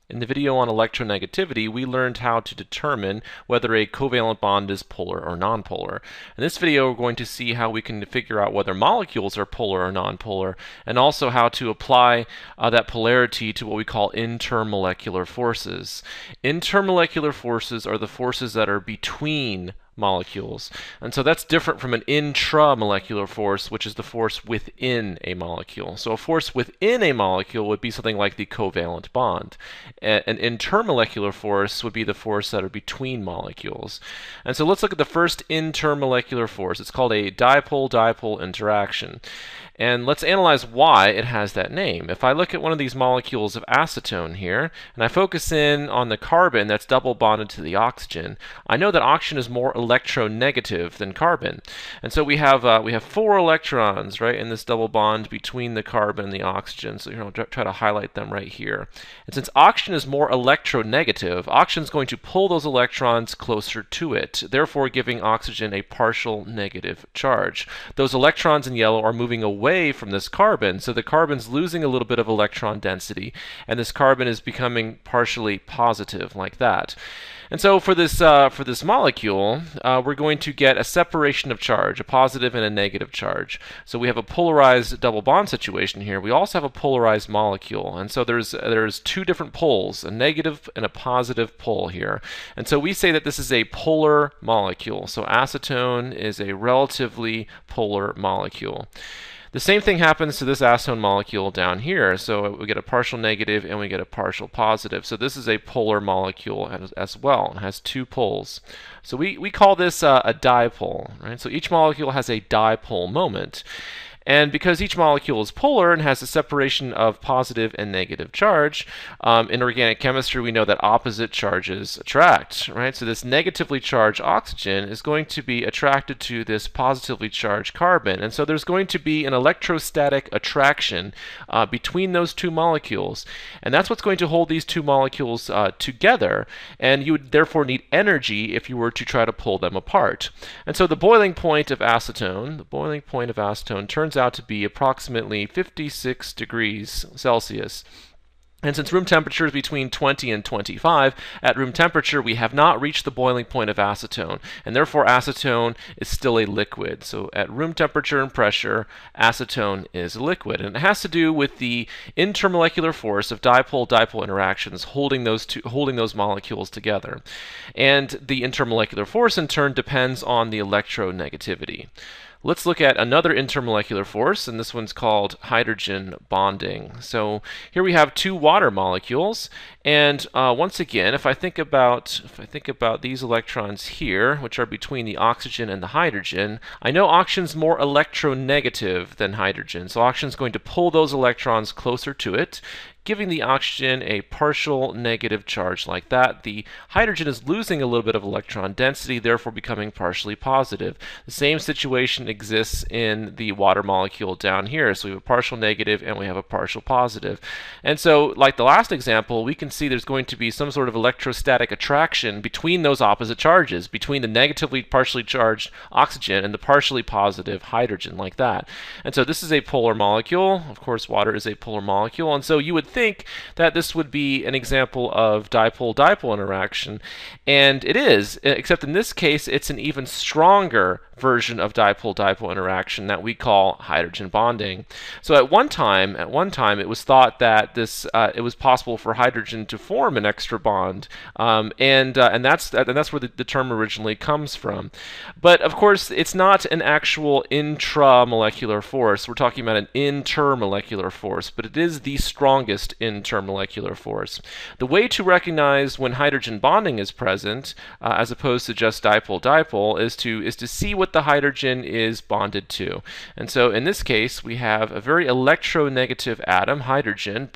In the video on electronegativity, we learned how to determine whether a covalent bond is polar or nonpolar. In this video, we're going to see how we can figure out whether molecules are polar or nonpolar, and also how to apply that polarity to what we call intermolecular forces. Intermolecular forces are the forces that are between molecules. And so that's different from an intramolecular force, which is the force within a molecule. So a force within a molecule would be something like the covalent bond. An intermolecular force would be the force that are between molecules. And so let's look at the first intermolecular force. It's called a dipole-dipole interaction. And let's analyze why it has that name. If I look at one of these molecules of acetone here, and I focus in on the carbon that's double bonded to the oxygen, I know that oxygen is more electronegative than carbon. And so we have 4 electrons, right, in this double bond between the carbon and the oxygen. So here I'll try to highlight them right here. And since oxygen is more electronegative, oxygen is going to pull those electrons closer to it, therefore giving oxygen a partial negative charge. Those electrons in yellow are moving away from this carbon, so the carbon's losing a little bit of electron density, and this carbon is becoming partially positive like that. And so for this molecule, we're going to get a separation of charge, a positive and a negative charge. So we have a polarized double bond situation here. We also have a polarized molecule, and so there's 2 different poles, a negative and a positive pole here. And so we say that this is a polar molecule. So acetone is a relatively polar molecule. The same thing happens to this acetone molecule down here. So we get a partial negative and we get a partial positive. So this is a polar molecule as well. It has 2 poles. So we call this a dipole, right? So each molecule has a dipole moment. And because each molecule is polar and has a separation of positive and negative charge, in organic chemistry we know that opposite charges attract, right? So this negatively charged oxygen is going to be attracted to this positively charged carbon. And so there's going to be an electrostatic attraction between those 2 molecules. And that's what's going to hold these 2 molecules together. And you would therefore need energy if you were to try to pull them apart. And so the boiling point of acetone, turns out to be approximately 56 degrees Celsius. And since room temperature is between 20 and 25, at room temperature we have not reached the boiling point of acetone, and therefore acetone is still a liquid. So at room temperature and pressure, acetone is a liquid. And it has to do with the intermolecular force of dipole-dipole interactions holding those molecules together. And the intermolecular force in turn depends on the electronegativity. Let's look at another intermolecular force, and this one's called hydrogen bonding. So here we have 2 water molecules, and once again, if I think about these electrons here, which are between the oxygen and the hydrogen, I know oxygen's more electronegative than hydrogen. So oxygen's going to pull those electrons closer to it, giving the oxygen a partial negative charge like that. The hydrogen is losing a little bit of electron density, therefore becoming partially positive. The same situation exists in the water molecule down here. So we have a partial negative and we have a partial positive. And so, like the last example, we can see there's going to be some sort of electrostatic attraction between those opposite charges, between the negatively partially charged oxygen and the partially positive hydrogen, like that. And so this is a polar molecule. Of course, water is a polar molecule, and so you would think that this would be an example of dipole-dipole interaction, and it is, except in this case it's an even stronger version of dipole-dipole interaction that we call hydrogen bonding. So at one time it was thought that it was possible for hydrogen to form an extra bond, and that's where the term originally comes from. But of course it's not an actual intramolecular force. We're talking about an intermolecular force, but it is the strongest intermolecular force. The way to recognize when hydrogen bonding is present, as opposed to just dipole-dipole, is to see what the hydrogen is bonded to. And so in this case, we have a very electronegative atom, hydrogen,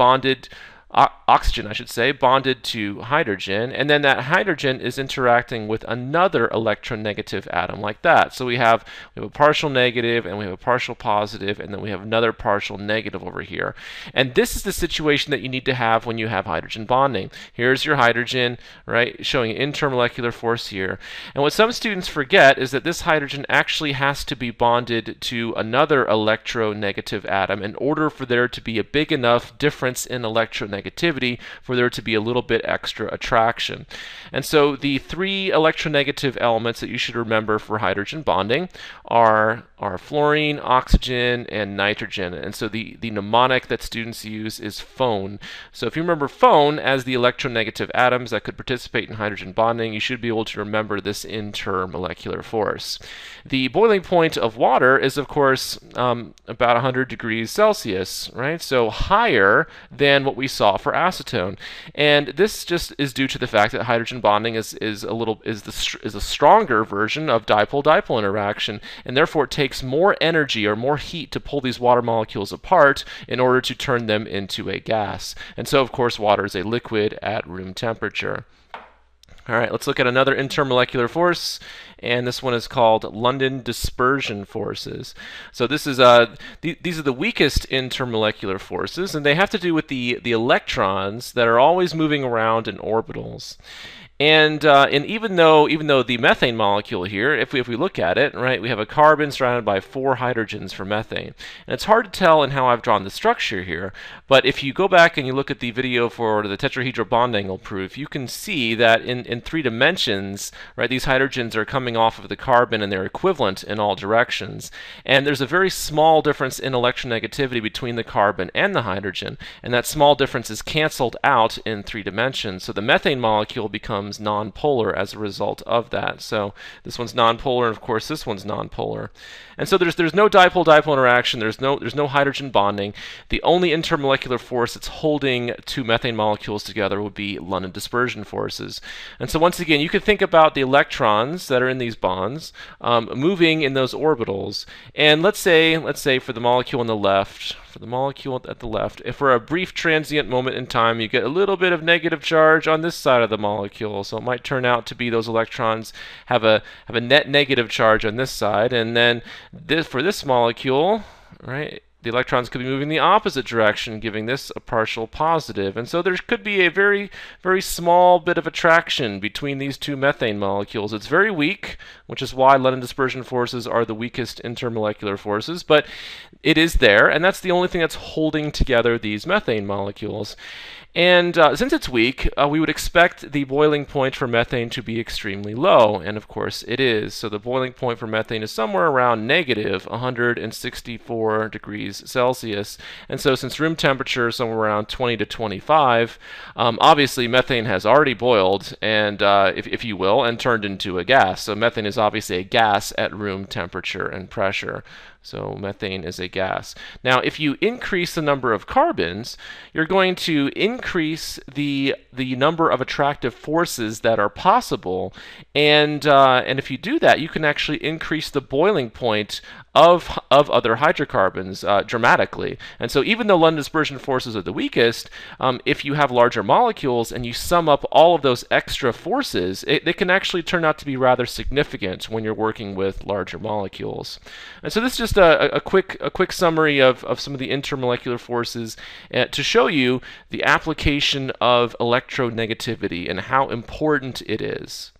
oxygen, I should say, bonded to hydrogen, and then that hydrogen is interacting with another electronegative atom like that. So we have a partial negative, and we have a partial positive, and then we have another partial negative over here. And this is the situation that you need to have when you have hydrogen bonding. Here's your hydrogen, right, showing an intermolecular force here. And what some students forget is that this hydrogen actually has to be bonded to another electronegative atom in order for there to be a big enough difference in electronegativity electronegativity for there to be a little bit extra attraction. And so the three electronegative elements that you should remember for hydrogen bonding are fluorine, oxygen, and nitrogen. And so the mnemonic that students use is phone. So if you remember phone as the electronegative atoms that could participate in hydrogen bonding, you should be able to remember this intermolecular force. The boiling point of water is, of course, about 100 degrees Celsius, right? So higher than what we saw for acetone. And this just is due to the fact that hydrogen bonding is a stronger version of dipole-dipole interaction, and therefore it takes more energy or more heat to pull these water molecules apart in order to turn them into a gas. And so, of course, water is a liquid at room temperature. All right, let's look at another intermolecular force, and this one is called London dispersion forces. So this is these are the weakest intermolecular forces, and they have to do with the electrons that are always moving around in orbitals. And even though the methane molecule here, if we look at it, right, we have a carbon surrounded by 4 hydrogens for methane. And it's hard to tell in how I've drawn the structure here, but if you go back and you look at the video for the tetrahedral bond angle proof, you can see that in 3 dimensions, right, these hydrogens are coming off of the carbon and they're equivalent in all directions. And there's a very small difference in electronegativity between the carbon and the hydrogen, and that small difference is canceled out in 3 dimensions. So the methane molecule becomes nonpolar as a result of that. So this one's nonpolar, and of course this one's nonpolar. And so there's no dipole-dipole interaction. There's no hydrogen bonding. The only intermolecular force that's holding 2 methane molecules together would be London dispersion forces. And so once again, you can think about the electrons that are in these bonds moving in those orbitals. And let's say for the molecule on the left, if for a brief transient moment in time you get a little bit of negative charge on this side of the molecule, so it might turn out to be those electrons have a net negative charge on this side, and then for this molecule, right, the electrons could be moving the opposite direction, giving this a partial positive. And so there could be a very, very small bit of attraction between these 2 methane molecules. It's very weak, which is why London dispersion forces are the weakest intermolecular forces, but it is there, and that's the only thing that's holding together these methane molecules. And since it's weak, we would expect the boiling point for methane to be extremely low, and of course it is. So the boiling point for methane is somewhere around negative 164 degrees Celsius. And so since room temperature is somewhere around 20 to 25, obviously methane has already boiled, and if you will, and turned into a gas. So methane is obviously a gas at room temperature and pressure. So methane is a gas. Now, if you increase the number of carbons, you're going to increase the number of attractive forces that are possible, and if you do that, you can actually increase the boiling point of other hydrocarbons dramatically. And so even though London dispersion forces are the weakest, if you have larger molecules and you sum up all of those extra forces, they can actually turn out to be rather significant when you're working with larger molecules. And so this is just a quick summary of some of the intermolecular forces to show you the application of electronegativity and how important it is.